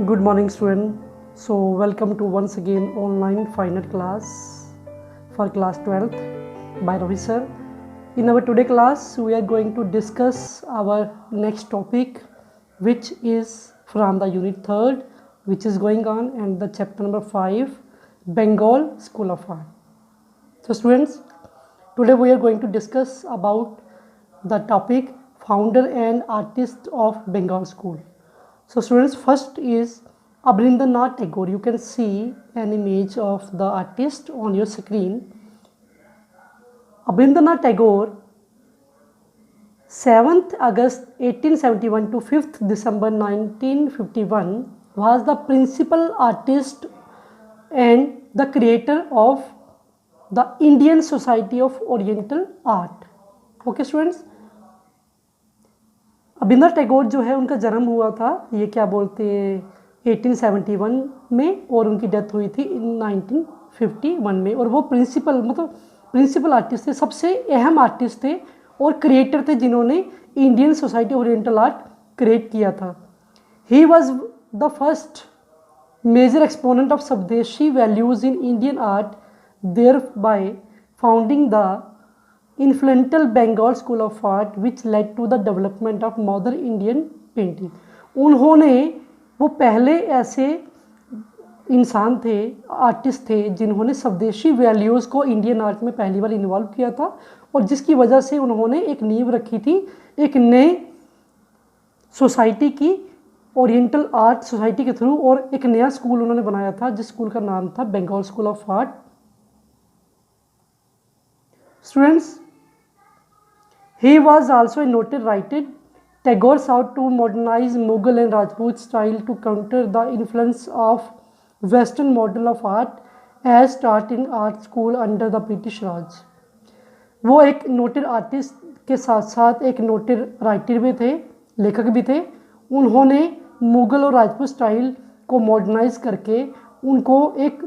Good morning, student. So, welcome to once again online final class for class 12th by Ravi sir. In our today class, we are going to discuss our next topic, which is from the unit 3rd, which is going on, and the chapter number 5, Bengal School of Art. So, students, today we are going to discuss about the topic founder and artist of Bengal School. So students, first is Abhindranath Tagore. You can see an image of the artist on your screen. Abhindranath Tagore, 7th August 1871 to 5th December 1951, was the principal artist and the creator of the Indian Society of Oriental Art. Okay students, अभिंद्र Tagore जो है उनका जन्म हुआ था ये क्या बोलते हैं 1871 में और उनकी डेथ हुई थी 1951 में। और वो प्रिंसिपल आर्टिस्ट थे, सबसे अहम आर्टिस्ट थे और क्रिएटर थे जिन्होंने Indian society oriental art create किया था। He was the first major exponent of swadeshi values in Indian art, thereby founding the influential Bengal School of Art which led to the development of modern Indian painting. उन्होंने वो पहले ऐसे इंसान थे, artist थे जिन्होंने स्वदेशी वैल्यूज़ को इंडियन आर्ट में पहली बार इन्वॉल्व किया था और जिसकी वजह से उन्होंने एक नींव रखी थी एक नए सोसाइटी की, ओरिएंटल आर्ट सोसाइटी के थ्रू, और एक नया स्कूल उन्होंने बनाया था जिस स्कूल का नाम था Bengal school of art. Students, he was also a noted writer. Tagore sought to modernize Mughal and Rajput style to counter the influence of Western model of art as taught in art school under the British Raj. वो एक noted artist के साथ साथ एक noted writer भी थे, लेखक भी थे। उन्होंने मुग़ल और राजपूत स्टाइल को मॉडर्नाइज करके उनको एक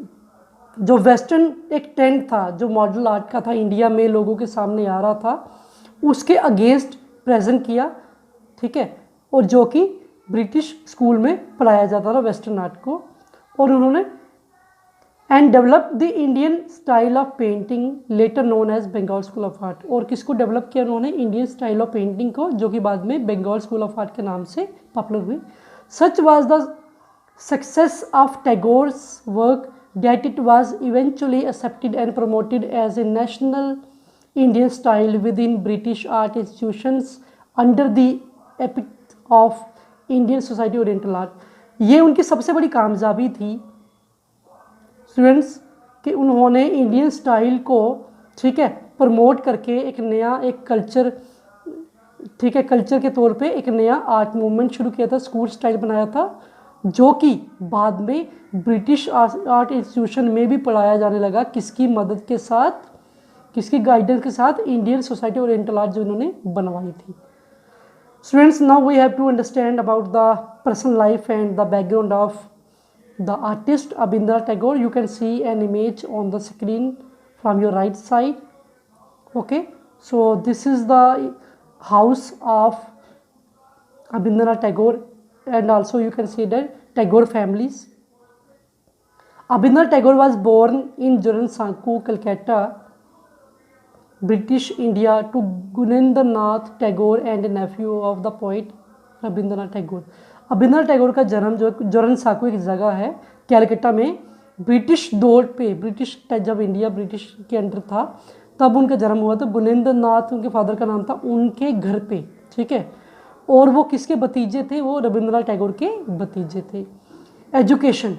जो वेस्टर्न एक ट्रेंड था जो मॉडल आर्ट का था इंडिया में लोगों के सामने आ रहा था उसके अगेंस्ट प्रेजेंट किया, ठीक है, और जो कि ब्रिटिश स्कूल में पढ़ाया जाता था वेस्टर्न आर्ट को। और उन्होंने and develop the Indian style of painting later known as Bengal school of art. और किसको डेवलप किया उन्होंने? इंडियन स्टाइल ऑफ पेंटिंग को, जो कि बाद में बंगाल स्कूल ऑफ आर्ट के नाम से पॉपुलर हुई। Such was the success of Tagore's work that it was eventually accepted and promoted as a national Indian style within British art institutions under the epithet of Indian Society Oriental Art. ये उनकी सबसे बड़ी कामयाबी थी students कि उन्होंने Indian style को, ठीक है, प्रमोट करके एक नया एक कल्चर, ठीक है, कल्चर के तौर पे एक नया आर्ट मूवमेंट शुरू किया था, स्कूल स्टाइल बनाया था जो कि बाद में ब्रिटिश आर्ट इंस्टीट्यूशन में भी पढ़ाया जाने लगा। किसकी मदद के साथ, किसकी गाइडेंस के साथ? इंडियन सोसाइटी ओरिएंटल आर्ट जो इन्होंने बनवाई थी। Students, now we have to understand about the personal life and the background of the artist Abanindranath Tagore. You can see an image on the screen from your right side. Okay, so this is the house of Abanindranath Tagore and also you can see that Tagore families. Abhindranath Tagore was born in Jaran Sanku, Calcutta, British India to Gunindranath Tagore and a nephew of the poet Rabindranath Tagore. Abanindranath Tagore का जन्म जो जोरन साकू एक जगह है Calcutta में, British दौर पे, ब्रिटिश जब इंडिया ब्रिटिश के अंडर था तब उनका जन्म हुआ था। गुनिंद्रनाथ उनके फादर का नाम था, उनके घर पे, ठीक है। और वो किसके भतीजे थे? वो रविंद्रनाथ टैगोर के भतीजे थे। Education,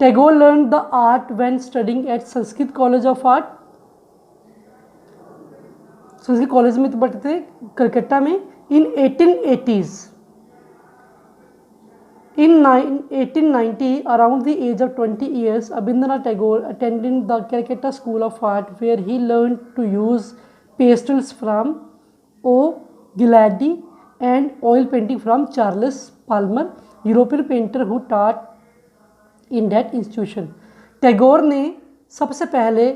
Tagore learn the art when studying at Sanskrit college of art. Sanskrit college में तो पढ़ते थे कलकत्ता में। इन 1880s, in 1890, around the age of 20 years, Abhindranath Tagore attended the Calcutta School of Art where he learned to use pastels from O'Gilardi and oil painting from Charles Palmer, European painter who taught in that institution. Tagore ने सबसे पहले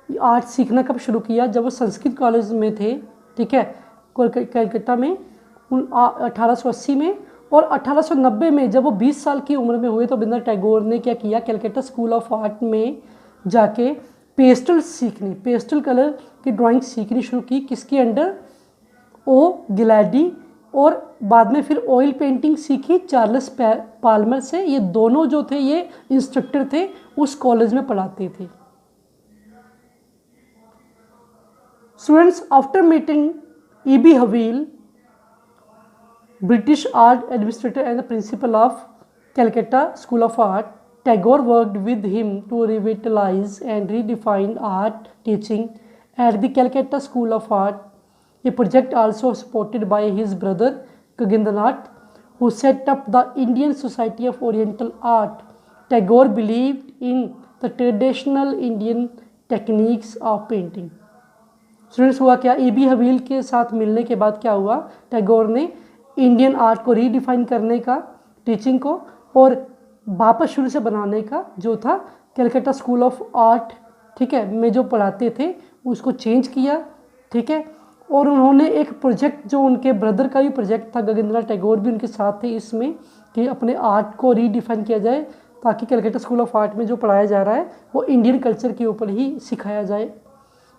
art सीखना कब शुरू किया? जब वो Sanskrit college में थे, ठीक है, कलकत्ता में 1880 में। और 1890 में जब वो 20 साल की उम्र में हुए तो रविंद्रनाथ टैगोर ने क्या किया, कलकत्ता स्कूल ऑफ आर्ट में जाके पेस्टल कलर की ड्राइंग सीखनी शुरू की। किसके अंडर? ओ गिलैडी। और बाद में फिर ऑयल पेंटिंग सीखी चार्ल्स पाल्मर से। ये दोनों जो थे ये इंस्ट्रक्टर थे, उस कॉलेज में पढ़ाते थे। Students, after meeting E.B. Havil, British art administrator and the principal of Calcutta School of Art, Tagore worked with him to revitalize and redefine art teaching at the Calcutta School of Art, a project also supported by his brother Kagindranath, who set up the Indian Society of Oriental Art. Tagore believed in the traditional Indian techniques of painting. Students, हुआ क्या, E.B. Haveel के साथ मिलने के बाद क्या हुआ, टैगोर ने इंडियन आर्ट को रीडिफाइन करने का, टीचिंग को, और वापस शुरू से बनाने का जो था कलकत्ता स्कूल ऑफ आर्ट, ठीक है, में जो पढ़ाते थे उसको चेंज किया, ठीक है। और उन्होंने एक प्रोजेक्ट जो उनके ब्रदर का भी प्रोजेक्ट था, गगनेंद्रनाथ टैगोर भी उनके साथ थे इसमें, कि अपने आर्ट को रीडिफाइन किया जाए ताकि कलकत्ता स्कूल ऑफ आर्ट में जो पढ़ाया जा रहा है वो इंडियन कल्चर के ऊपर ही सिखाया जाए,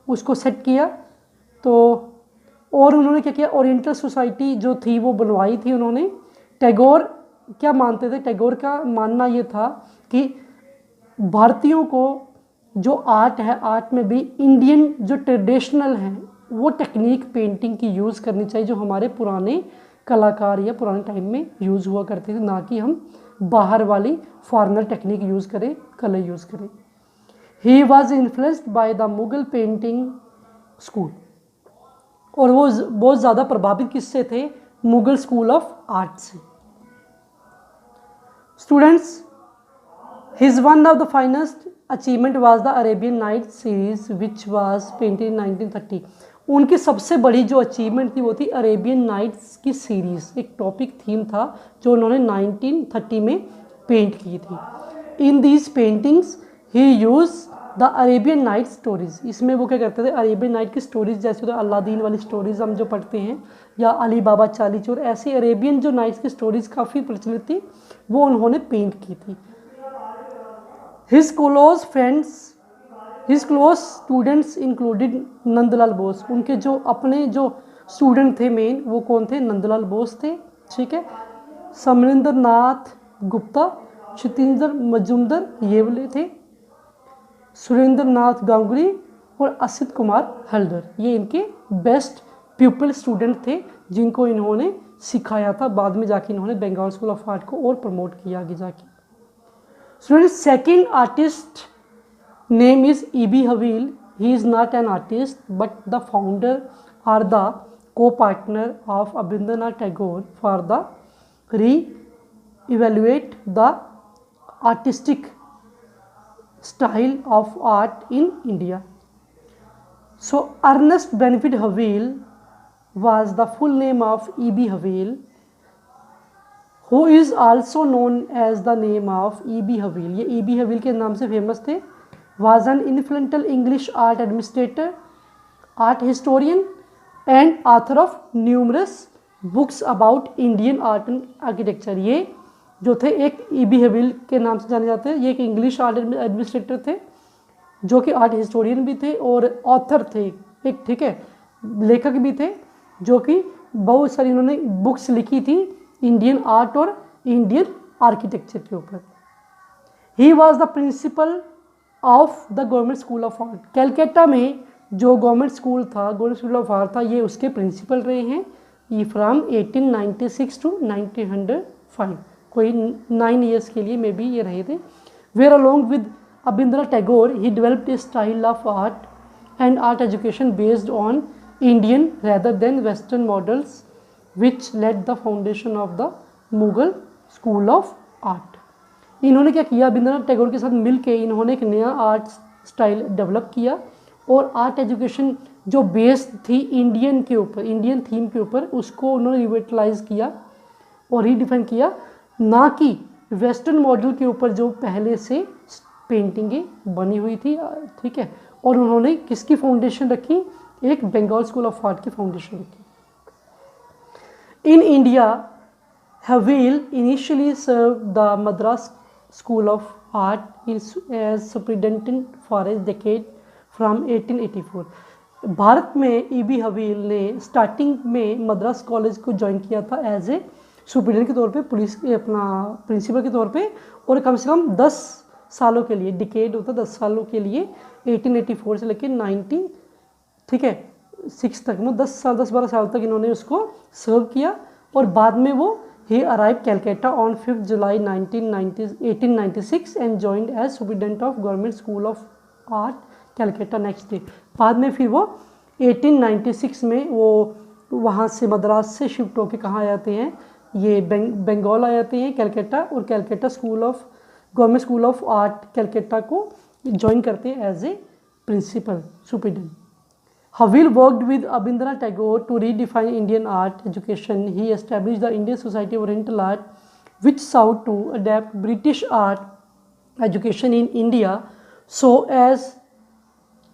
उसको सेट किया। तो और उन्होंने क्या किया, ओरिएंटल सोसाइटी जो थी वो बनवाई थी उन्होंने। टैगोर क्या मानते थे, टैगोर का मानना ये था कि भारतीयों को जो आर्ट है, आर्ट में भी इंडियन जो ट्रेडिशनल हैं वो टेक्निक पेंटिंग की यूज़ करनी चाहिए जो हमारे पुराने कलाकार या पुराने टाइम में यूज़ हुआ करते थे, ना कि हम बाहर वाली फॉरेनर टेक्निक यूज़ करें, कलर यूज़ करें। He was influenced by the Mughal painting school, और वो बहुत ज़्यादा प्रभावित किससे थे, मुगल स्कूल ऑफ आर्ट से। Students, his one of the finest achievement was the Arabian Nights series which was painted in 1930। उनकी सबसे बड़ी जो अचीवमेंट थी वो थी अरेबियन नाइट्स की सीरीज़, एक टॉपिक थीम था जो उन्होंने 1930 में पेंट की थी। In these paintings he use the Arabian night stories, इसमें वो क्या करते थे, अरेबियन नाइट की स्टोरीज़, जैसे तो अलादीन वाली स्टोरीज़ हम जो पढ़ते हैं, या अली बाबा चाली चोर, ऐसी अरेबियन जो नाइट्स की स्टोरीज़ काफ़ी प्रचलित थी वो उन्होंने पेंट की थी। His close friends, his close students included Nandlal Bose, उनके जो अपने जो स्टूडेंट थे मेन वो कौन थे, नंदलाल बोस थे, ठीक है, समरेंद्र नाथ गुप्ता, क्षितेंद्र मजूमदार ये वाले थे, सुरेंद्र नाथ गांगुली और असित कुमार हल्दर, ये इनके बेस्ट प्यूपिल स्टूडेंट थे जिनको इन्होंने सिखाया था। बाद में जाके इन्होंने बंगाल स्कूल ऑफ आर्ट को और प्रमोट किया आगे जाके। Student, second artist name is E.B. Havell. He is not an artist but the founder or the co-partner of Rabindranath Tagore for the re evaluate the artistic style of art in India. So Ernest Benedict Havil was the full name of E.B. Havil, who is also known as the name of E.B. Havil. ये E.B. Havil के नाम से famous थे। was an influential English art administrator, art historian and author of numerous books about Indian art and architecture. ये जो थे एक E.B. Haveel के नाम से जाने जाते हैं। ये एक इंग्लिश आर्ट एडमिनिस्ट्रेटर थे जो कि आर्ट हिस्टोरियन भी थे और ऑथर थे एक, ठीक है, लेखक भी थे, जो कि बहुत सारी उन्होंने बुक्स लिखी थी इंडियन आर्ट और इंडियन आर्किटेक्चर के ऊपर। ही was the principle of the government school of art. Calcutta में जो गवर्नमेंट स्कूल था, गवर्नमेंट स्कूल ऑफ आर्ट था, ये उसके प्रिंसिपल रहे हैं ये फ्रॉम 1896 टू 1905, कोई 9 ईयर्स के लिए मे बी ये रहे थे। Were along with Rabindranath Tagore he developed a style of art and art education based on Indian rather than western models which led the foundation of the Mughal school of art. इन्होंने क्या किया, रविंद्रनाथ टैगोर के साथ मिल के इन्होंने एक नया आर्ट स्टाइल डेवलप किया और आर्ट एजुकेशन जो बेस्ड थी इंडियन के ऊपर, इंडियन थीम के ऊपर, उसको उन्होंने रिविटलाइज किया और रीडिफाइन किया, ना कि वेस्टर्न मॉडल के ऊपर जो पहले से पेंटिंगें बनी हुई थी, ठीक है। और उन्होंने किसकी फाउंडेशन रखी, एक बंगाल स्कूल ऑफ आर्ट की फाउंडेशन रखी। In India Havil initially served the Madras School of Art as superintendent for a decade from 1884. Bharat में E.B. हवील ने स्टार्टिंग में मद्रास कॉलेज को ज्वाइन किया था एज ए सुपरिटेंडेंट के तौर पे, पुलिस अपना प्रिंसिपल के तौर पे, और कम से कम 10 सालों के लिए, डिकेड होता 10 सालों के लिए, 1884 से लेकर 90, ठीक है, 6 तक, वो 10-12 साल तक इन्होंने उसको सर्व किया। और बाद में वो he arrive Calcutta on 5 July 1896 and joined as superintendent of government school of art Calcutta next day. बाद में फिर वो 1896 में वो वहाँ से मद्रास से शिफ्ट होकर कहाँ आ जाते हैं, ये बंगाल आ जाते हैं, कैलकाटा, और Calcutta school of government school of art Calcutta को ज्वाइन करते हैं as a principal superintendent. Havil worked with Abhindranath Tagore to redefine Indian art education. He established the Indian Society of Oriental Art, which sought to adapt British art education in India so as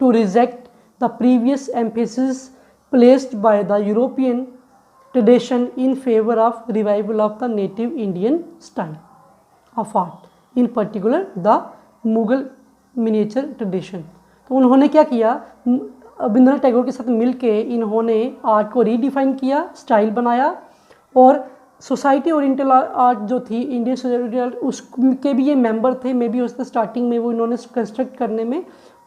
to reject the previous emphasis placed by the European tradition in favor of revival of the native Indian style of art, in particular the Mughal miniature tradition. तो उन्होंने क्या किया, रविंद्रनाथ टैगोर के साथ मिलके इन्होंने art को redefine किया, स्टाइल बनाया, और सोसाइटी ओरिएंटल आर्ट जो थी, इंडियन सोसाइटी आर्ट, उसके भी ये मेंबर थे। मे बी उसके स्टार्टिंग में वो इन्होंने कंस्ट्रक्ट करने में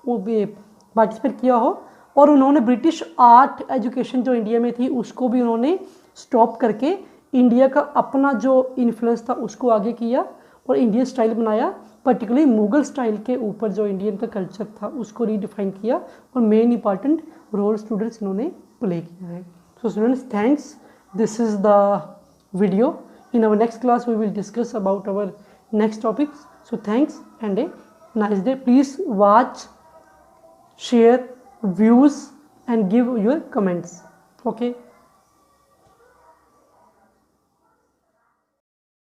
वो भी पार्टिसिपेट किया हो, और उन्होंने ब्रिटिश आर्ट एजुकेशन जो इंडिया में थी उसको भी उन्होंने स्टॉप करके इंडिया का अपना जो इन्फ्लुएंस था उसको आगे किया और इंडियन स्टाइल बनाया। पर्टिकुलरली मुगल स्टाइल के ऊपर जो इंडियन का कल्चर था उसको रीडिफाइन किया, और मेन इंपॉर्टेंट रोल स्टूडेंट्स इन्होंने प्ले किया है। So students, thanks, this is the video. In our next class we will discuss about our next topics. So thanks and a nice day. Please watch, share, views and give your comments. Okay.